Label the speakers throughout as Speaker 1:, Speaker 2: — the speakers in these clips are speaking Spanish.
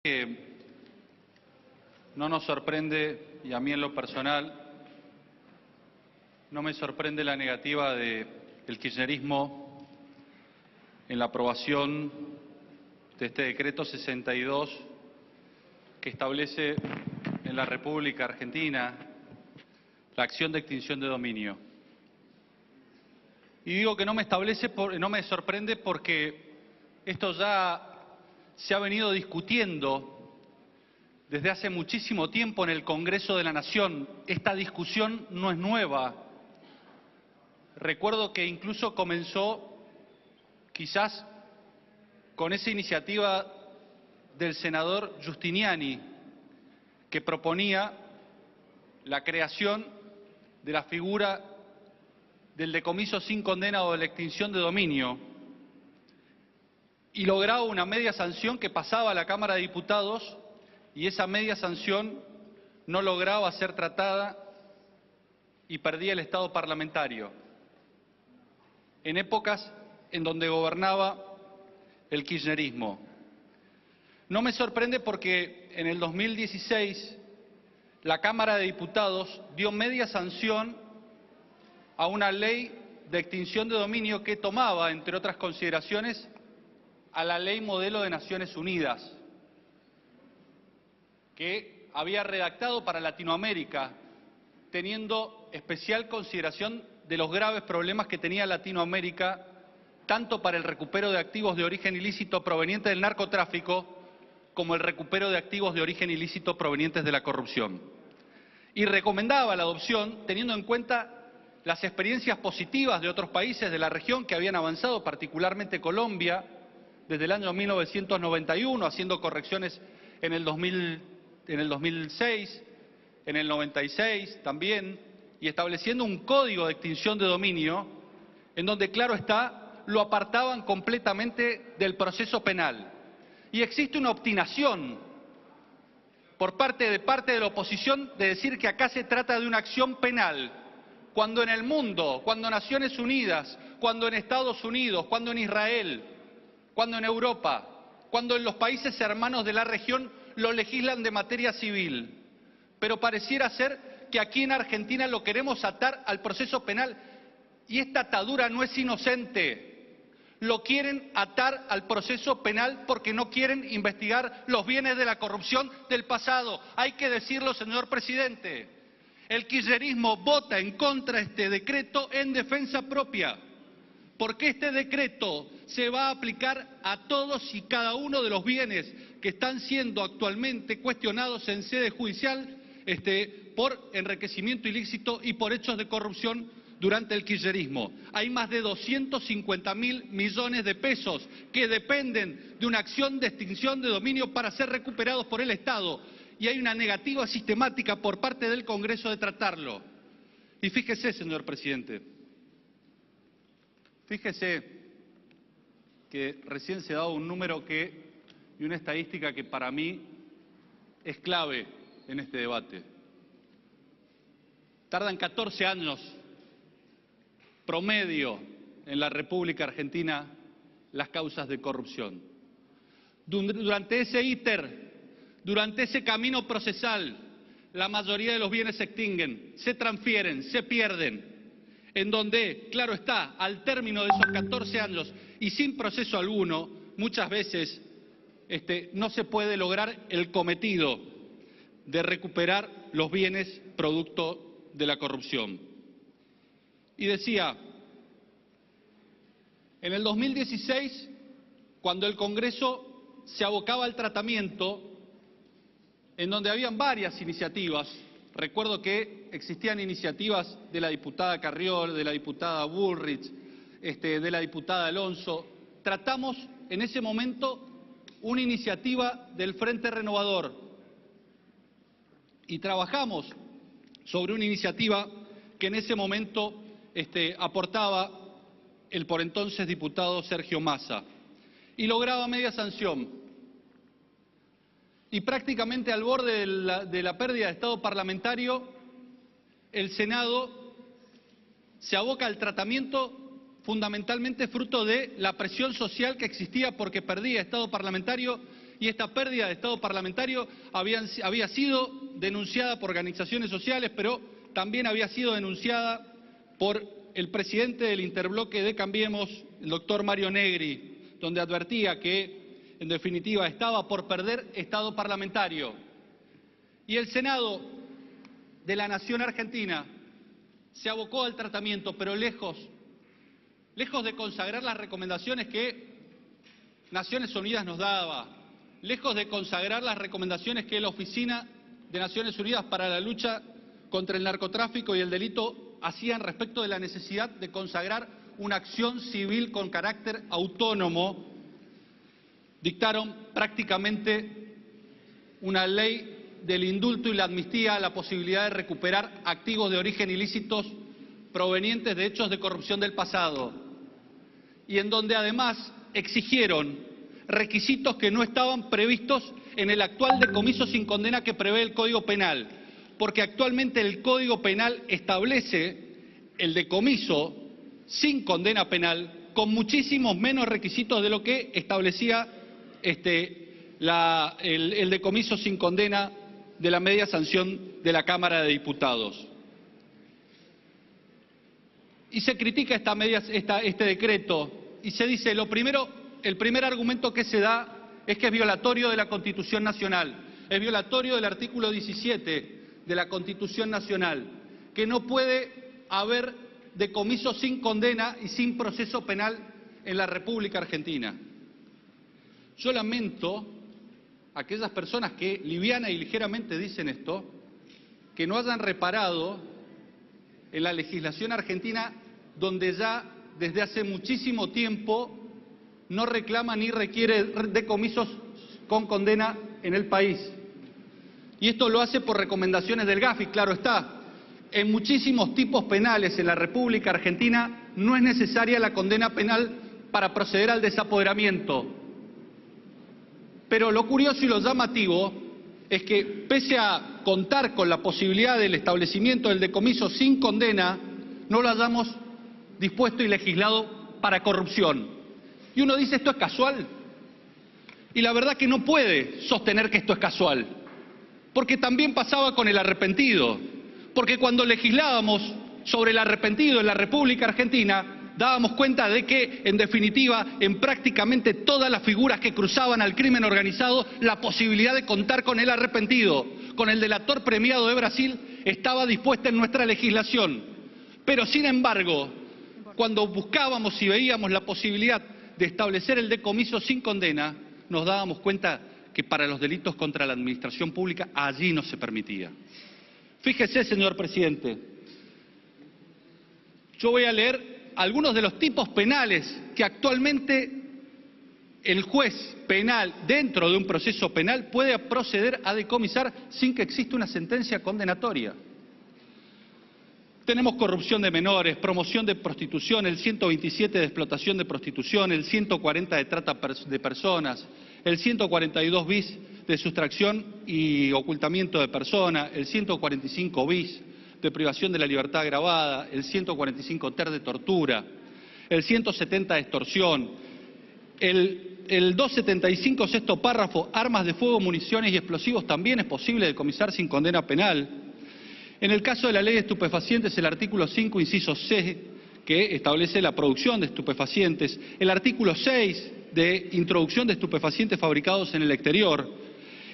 Speaker 1: que no nos sorprende, y a mí en lo personal, no me sorprende la negativa del kirchnerismo en la aprobación de este decreto 62 que establece en la República Argentina la acción de extinción de dominio. Y digo que no me sorprende porque esto ya se ha venido discutiendo desde hace muchísimo tiempo en el Congreso de la Nación. Esta discusión no es nueva. Recuerdo que incluso comenzó quizás con esa iniciativa del senador Giustiniani, que proponía la creación de la figura del decomiso sin condena o de la extinción de dominio, y lograba una media sanción que pasaba a la Cámara de Diputados, y esa media sanción no lograba ser tratada y perdía el estado parlamentario, en épocas en donde gobernaba el kirchnerismo. No me sorprende porque en el 2016 la Cámara de Diputados dio media sanción a una ley de extinción de dominio que tomaba, entre otras consideraciones, a la ley modelo de Naciones Unidas, que había redactado para Latinoamérica, teniendo especial consideración de los graves problemas que tenía Latinoamérica, tanto para el recupero de activos de origen ilícito provenientes del narcotráfico, como el recupero de activos de origen ilícito provenientes de la corrupción. Y recomendaba la adopción teniendo en cuenta las experiencias positivas de otros países de la región que habían avanzado, particularmente Colombia, desde el año 1991, haciendo correcciones en el 2006, en el 96 también, y estableciendo un código de extinción de dominio en donde, claro está, lo apartaban completamente del proceso penal. Y existe una obstinación por parte de la oposición de decir que acá se trata de una acción penal, cuando en el mundo, cuando en Naciones Unidas, cuando en Estados Unidos, cuando en Israel, cuando en Europa, cuando en los países hermanos de la región lo legislan de materia civil. Pero pareciera ser que aquí en Argentina lo queremos atar al proceso penal, y esta atadura no es inocente. Lo quieren atar al proceso penal porque no quieren investigar los bienes de la corrupción del pasado. Hay que decirlo, señor presidente. El kirchnerismo vota en contra de este decreto en defensa propia, porque este decreto se va a aplicar a todos y cada uno de los bienes que están siendo actualmente cuestionados en sede judicial por enriquecimiento ilícito y por hechos de corrupción durante el kirchnerismo. Hay más de 250.000 millones de pesos que dependen de una acción de extinción de dominio para ser recuperados por el Estado, y hay una negativa sistemática por parte del Congreso de tratarlo. Y fíjese, señor presidente, fíjese que recién se ha dado un número y una estadística que para mí es clave en este debate. Tardan 14 años promedio en la República Argentina las causas de corrupción. Durante ese íter, durante ese camino procesal, la mayoría de los bienes se extinguen, se transfieren, se pierden, en donde, claro está, al término de esos 14 años y sin proceso alguno, muchas veces no se puede lograr el cometido de recuperar los bienes producto de la corrupción. Y decía, en el 2016, cuando el Congreso se abocaba al tratamiento, en donde habían varias iniciativas, recuerdo que existían iniciativas de la diputada Carriol, de la diputada Bullrich, de la diputada Alonso, tratamos en ese momento una iniciativa del Frente Renovador y trabajamos sobre una iniciativa que en ese momento aportaba el por entonces diputado Sergio Massa, y lograba media sanción. Y prácticamente al borde de la pérdida de estado parlamentario, el Senado se aboca al tratamiento fundamentalmente fruto de la presión social que existía porque perdía estado parlamentario y esta pérdida de Estado parlamentario había sido denunciada por organizaciones sociales, pero también había sido denunciada por el presidente del interbloque de Cambiemos, el doctor Mario Negri, donde advertía que, en definitiva, estaba por perder Estado parlamentario. Y el Senado de la Nación Argentina se abocó al tratamiento, pero lejos de consagrar las recomendaciones que Naciones Unidas nos daba, lejos de consagrar las recomendaciones que la Oficina de Naciones Unidas para la lucha contra el narcotráfico y el delito hacían respecto de la necesidad de consagrar una acción civil con carácter autónomo, dictaron prácticamente una ley del indulto y la amnistía a la posibilidad de recuperar activos de origen ilícitos provenientes de hechos de corrupción del pasado, y en donde además exigieron requisitos que no estaban previstos en el actual decomiso sin condena que prevé el Código Penal, porque actualmente el Código Penal establece el decomiso sin condena penal con muchísimos menos requisitos de lo que establecía el decomiso sin condena de la media sanción de la Cámara de Diputados. Y se critica este decreto y se dice, el primer argumento que se da es que es violatorio de la Constitución Nacional, es violatorio del artículo 17 de la Constitución Nacional, que no puede haber decomiso sin condena y sin proceso penal en la República Argentina. Yo lamento a aquellas personas que liviana y ligeramente dicen esto, que no hayan reparado en la legislación argentina, donde ya desde hace muchísimo tiempo no reclama ni requiere decomisos con condena en el país. Y esto lo hace por recomendaciones del GAFI, claro está. En muchísimos tipos penales en la República Argentina no es necesaria la condena penal para proceder al desapoderamiento. Pero lo curioso y lo llamativo es que, pese a contar con la posibilidad del establecimiento del decomiso sin condena, no lo hayamos dispuesto y legislado para corrupción. Y uno dice, ¿esto es casual? Y la verdad que no puede sostener que esto es casual, porque también pasaba con el arrepentido, porque cuando legislábamos sobre el arrepentido en la República Argentina, dábamos cuenta de que, en definitiva, en prácticamente todas las figuras que cruzaban al crimen organizado, la posibilidad de contar con el arrepentido, con el delator premiado de Brasil, estaba dispuesta en nuestra legislación. Pero, sin embargo, cuando buscábamos y veíamos la posibilidad de establecer el decomiso sin condena, nos dábamos cuenta que para los delitos contra la administración pública allí no se permitía. Fíjese, señor presidente, yo voy a leer algunos de los tipos penales que actualmente el juez penal, dentro de un proceso penal, puede proceder a decomisar sin que exista una sentencia condenatoria. Tenemos corrupción de menores, promoción de prostitución, el 127 de explotación de prostitución, el 140 de trata de personas, el 142 bis de sustracción y ocultamiento de persona, el 145 bis de privación de la libertad agravada, el 145 ter de tortura, el 170 de extorsión, el 275 sexto párrafo, armas de fuego, municiones y explosivos también es posible decomisar sin condena penal. En el caso de la ley de estupefacientes, el artículo 5, inciso C, que establece la producción de estupefacientes, el artículo 6 de introducción de estupefacientes fabricados en el exterior,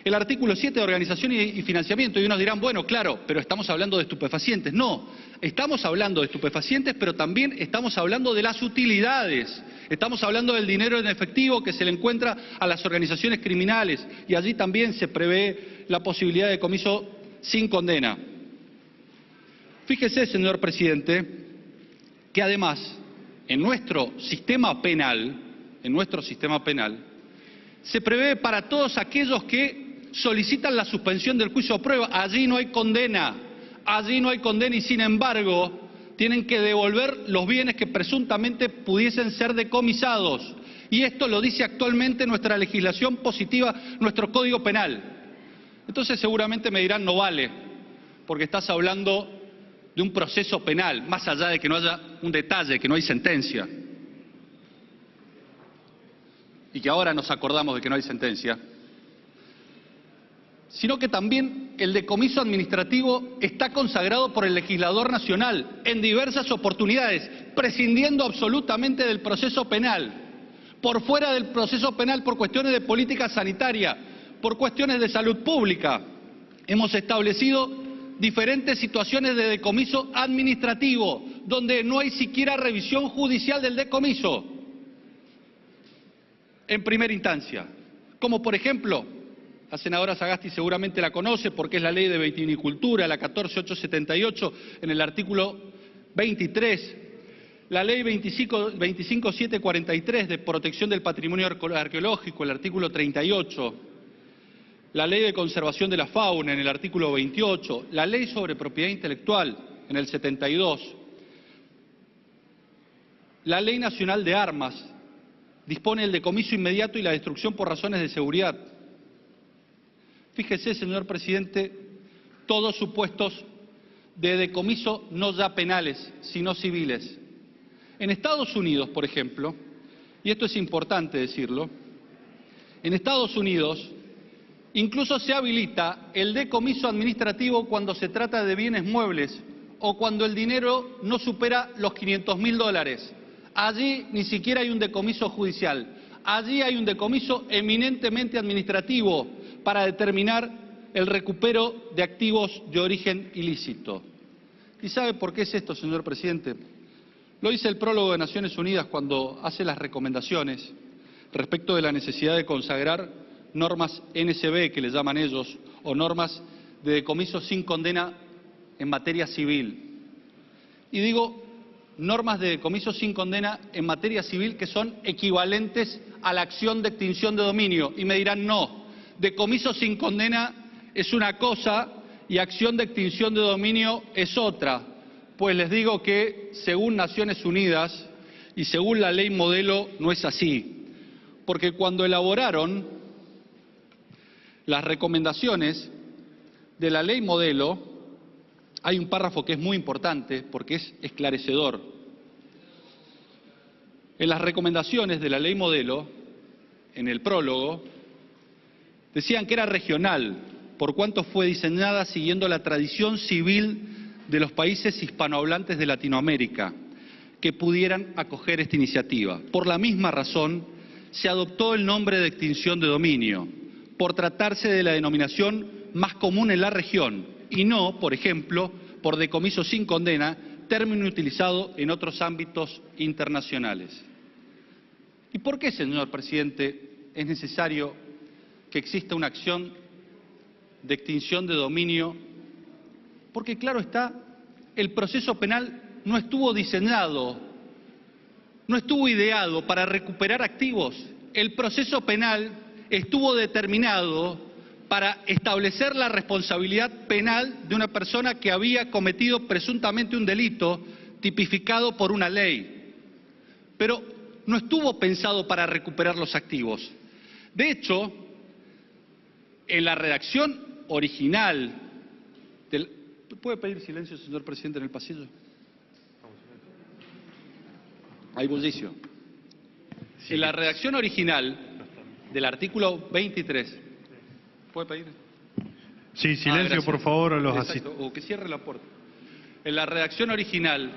Speaker 1: el artículo 7 de organización y financiamiento, y unos dirán, bueno, claro, pero estamos hablando de estupefacientes. No, estamos hablando de estupefacientes, pero también estamos hablando de las utilidades, estamos hablando del dinero en efectivo que se le encuentra a las organizaciones criminales, y allí también se prevé la posibilidad de decomiso sin condena. Fíjese, señor presidente, que además, en nuestro sistema penal, se prevé para todos aquellos que solicitan la suspensión del juicio de prueba. Allí no hay condena, y sin embargo tienen que devolver los bienes que presuntamente pudiesen ser decomisados. Y esto lo dice actualmente nuestra legislación positiva, nuestro Código Penal. Entonces seguramente me dirán, no vale, porque estás hablando de un proceso penal, más allá de que no haya un detalle, que no hay sentencia. Y que ahora nos acordamos de que no hay sentencia. sino que también el decomiso administrativo está consagrado por el legislador nacional en diversas oportunidades, prescindiendo absolutamente del proceso penal, por fuera del proceso penal por cuestiones de política sanitaria, por cuestiones de salud pública. Hemos establecido diferentes situaciones de decomiso administrativo, donde no hay siquiera revisión judicial del decomiso en primera instancia, como por ejemplo, la senadora Sagasti seguramente la conoce porque es la ley de vitivinicultura, la 14878, en el artículo 23, la ley 25743 de protección del patrimonio arqueológico, el artículo 38, la ley de conservación de la fauna en el artículo 28, la ley sobre propiedad intelectual en el 72, la ley nacional de armas dispone el decomiso inmediato y la destrucción por razones de seguridad. Fíjese, señor presidente, todos supuestos de decomiso no ya penales, sino civiles. En Estados Unidos, por ejemplo, y esto es importante decirlo, en Estados Unidos incluso se habilita el decomiso administrativo cuando se trata de bienes muebles o cuando el dinero no supera los $500.000. Allí ni siquiera hay un decomiso judicial, allí hay un decomiso eminentemente administrativo para determinar el recupero de activos de origen ilícito. ¿Y sabe por qué es esto, señor presidente? Lo dice el prólogo de Naciones Unidas cuando hace las recomendaciones respecto de la necesidad de consagrar normas NSB, que le llaman ellos, o normas de decomiso sin condena en materia civil. Y digo normas de decomiso sin condena en materia civil que son equivalentes a la acción de extinción de dominio. Y me dirán, no, decomiso sin condena es una cosa y acción de extinción de dominio es otra. Pues les digo que, según Naciones Unidas y según la ley modelo, no es así. Porque cuando elaboraron las recomendaciones de la ley modelo, hay un párrafo que es muy importante porque es esclarecedor. En las recomendaciones de la ley modelo, en el prólogo, decían que era regional, por cuanto fue diseñada siguiendo la tradición civil de los países hispanohablantes de Latinoamérica, que pudieran acoger esta iniciativa. Por la misma razón, se adoptó el nombre de extinción de dominio, por tratarse de la denominación más común en la región, y no, por ejemplo, por decomiso sin condena, término utilizado en otros ámbitos internacionales. ¿Y por qué, señor presidente, es necesario que exista una acción de extinción de dominio? Porque, claro está, el proceso penal no estuvo diseñado, no estuvo ideado para recuperar activos. El proceso penal estuvo determinado para establecer la responsabilidad penal de una persona que había cometido presuntamente un delito tipificado por una ley. Pero no estuvo pensado para recuperar los activos. De hecho, en la redacción original del... ¿Puede pedir silencio, señor presidente, en el pasillo? Hay bullicio. En la redacción original del artículo 23... ¿Puede pedir?
Speaker 2: Sí, silencio, por favor, a los asistentes.
Speaker 1: O que cierre la puerta. En la redacción original...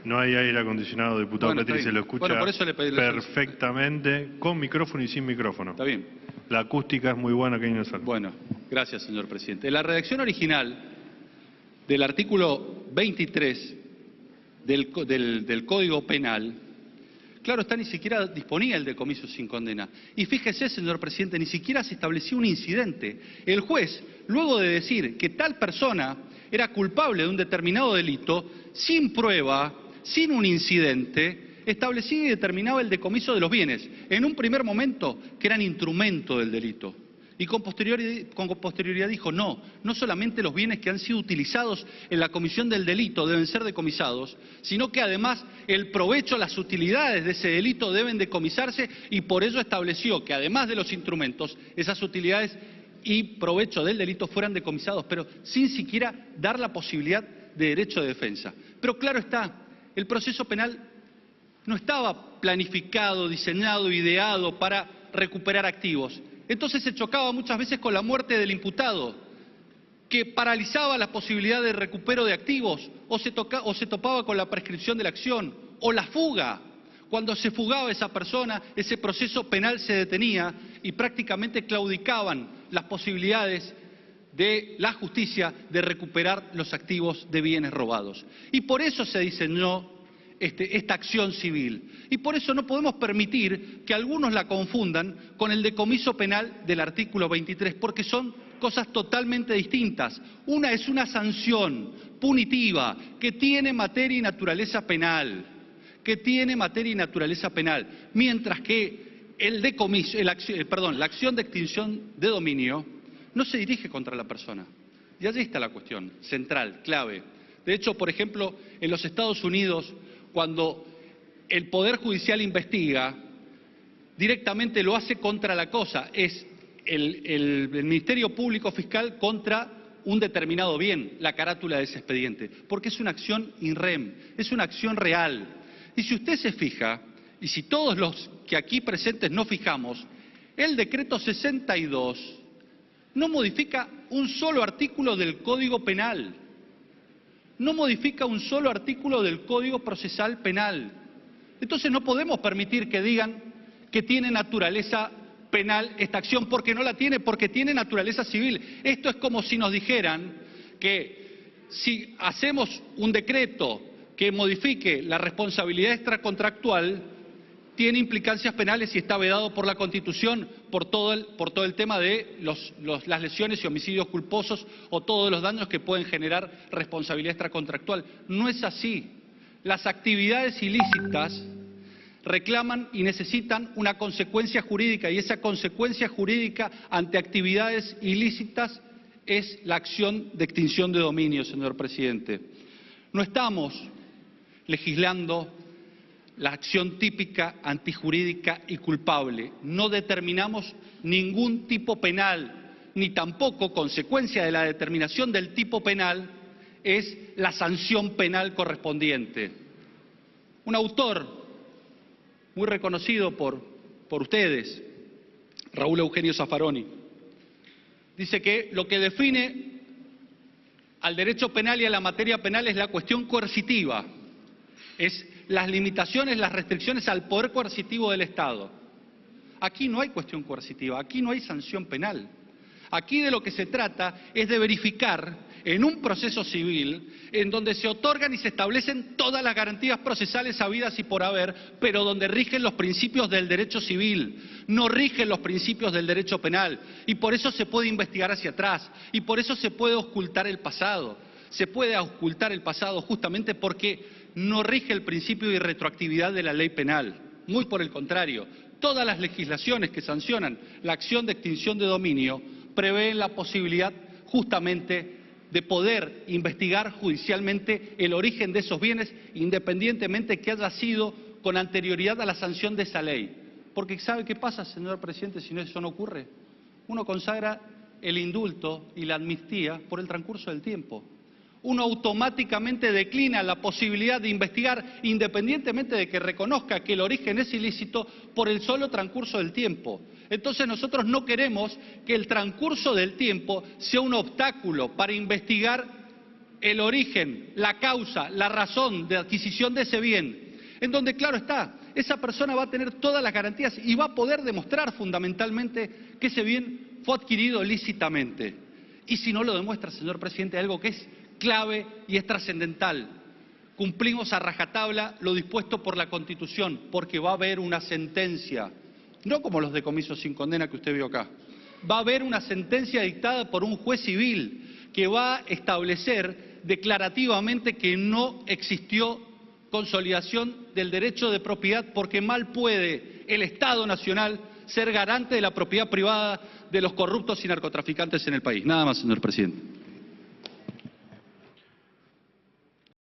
Speaker 2: No hay aire acondicionado, diputado Petri, se lo escucha
Speaker 1: bueno, por eso le pedí
Speaker 2: perfectamente, con micrófono y sin micrófono.
Speaker 1: Está bien.
Speaker 2: La acústica es muy buena que hay en el salón.
Speaker 1: Bueno, gracias, señor presidente. En la redacción original del artículo 23 del Código Penal, claro está, ni siquiera disponía el decomiso sin condena. Y fíjese, señor presidente, ni siquiera se estableció un incidente. El juez, luego de decir que tal persona era culpable de un determinado delito, sin prueba, sin un incidente, establecía y determinaba el decomiso de los bienes, en un primer momento que eran instrumento del delito. Y con posterioridad dijo, no solamente los bienes que han sido utilizados en la comisión del delito deben ser decomisados, sino que además el provecho, las utilidades de ese delito deben decomisarse, y por ello estableció que además de los instrumentos, esas utilidades y provecho del delito fueran decomisados, pero sin siquiera dar la posibilidad de derecho de defensa. Pero claro está, el proceso penal no estaba planificado, diseñado, ideado para recuperar activos. Entonces se chocaba muchas veces con la muerte del imputado, que paralizaba la posibilidad de recupero de activos, o se topaba con la prescripción de la acción, o la fuga. Cuando se fugaba esa persona, ese proceso penal se detenía y prácticamente claudicaban las posibilidades de la justicia de recuperar los activos de bienes robados. Y por eso se diseñó esta acción civil. Y por eso no podemos permitir que algunos la confundan con el decomiso penal del artículo 23, porque son cosas totalmente distintas. Una es una sanción punitiva que tiene materia y naturaleza penal, mientras que la acción de extinción de dominio no se dirige contra la persona. Y allí está la cuestión central, clave. De hecho, por ejemplo, en los Estados Unidos, cuando el Poder Judicial investiga, directamente lo hace contra la cosa, es el Ministerio Público Fiscal contra un determinado bien, la carátula de ese expediente, porque es una acción in rem, es una acción real. Y si usted se fija, y si todos los que aquí presentes nos fijamos, el decreto 62 no modifica un solo artículo del Código Penal, no modifica un solo artículo del Código Procesal Penal. Entonces no podemos permitir que digan que tiene naturaleza penal esta acción, porque no la tiene, porque tiene naturaleza civil. Esto es como si nos dijeran que si hacemos un decreto que modifique la responsabilidad extracontractual, tiene implicancias penales y está vedado por la Constitución por todo el tema de las lesiones y homicidios culposos o todos los daños que pueden generar responsabilidad extracontractual. No es así. Las actividades ilícitas reclaman y necesitan una consecuencia jurídica, y esa consecuencia jurídica ante actividades ilícitas es la acción de extinción de dominio, señor presidente. No estamos legislando la acción típica, antijurídica y culpable. No determinamos ningún tipo penal, ni tampoco consecuencia de la determinación del tipo penal es la sanción penal correspondiente. Un autor muy reconocido por ustedes, Raúl Eugenio Zaffaroni, dice que lo que define al derecho penal y a la materia penal es la cuestión coercitiva, es las limitaciones, las restricciones al poder coercitivo del Estado. Aquí no hay cuestión coercitiva, aquí no hay sanción penal. Aquí de lo que se trata es de verificar en un proceso civil en donde se otorgan y se establecen todas las garantías procesales habidas y por haber, pero donde rigen los principios del derecho civil, no rigen los principios del derecho penal. Y por eso se puede investigar hacia atrás, y por eso se puede ocultar el pasado. Se puede ocultar el pasado justamente porque no rige el principio de irretroactividad de la ley penal. Muy por el contrario, todas las legislaciones que sancionan la acción de extinción de dominio prevén la posibilidad justamente de poder investigar judicialmente el origen de esos bienes, independientemente que haya sido con anterioridad a la sanción de esa ley. Porque ¿sabe qué pasa, señor presidente, si eso no ocurre? Uno consagra el indulto y la amnistía por el transcurso del tiempo. Uno automáticamente declina la posibilidad de investigar, independientemente de que reconozca que el origen es ilícito, por el solo transcurso del tiempo. Entonces nosotros no queremos que el transcurso del tiempo sea un obstáculo para investigar el origen, la causa, la razón de adquisición de ese bien, en donde, claro está, esa persona va a tener todas las garantías y va a poder demostrar fundamentalmente que ese bien fue adquirido lícitamente. Y si no lo demuestra, señor presidente, algo que es clave y es trascendental. Cumplimos a rajatabla lo dispuesto por la Constitución, porque va a haber una sentencia, no como los decomisos sin condena que usted vio acá. Va a haber una sentencia dictada por un juez civil que va a establecer declarativamente que no existió consolidación del derecho de propiedad, porque mal puede el Estado Nacional ser garante de la propiedad privada de los corruptos y narcotraficantes en el país. Nada más, señor presidente.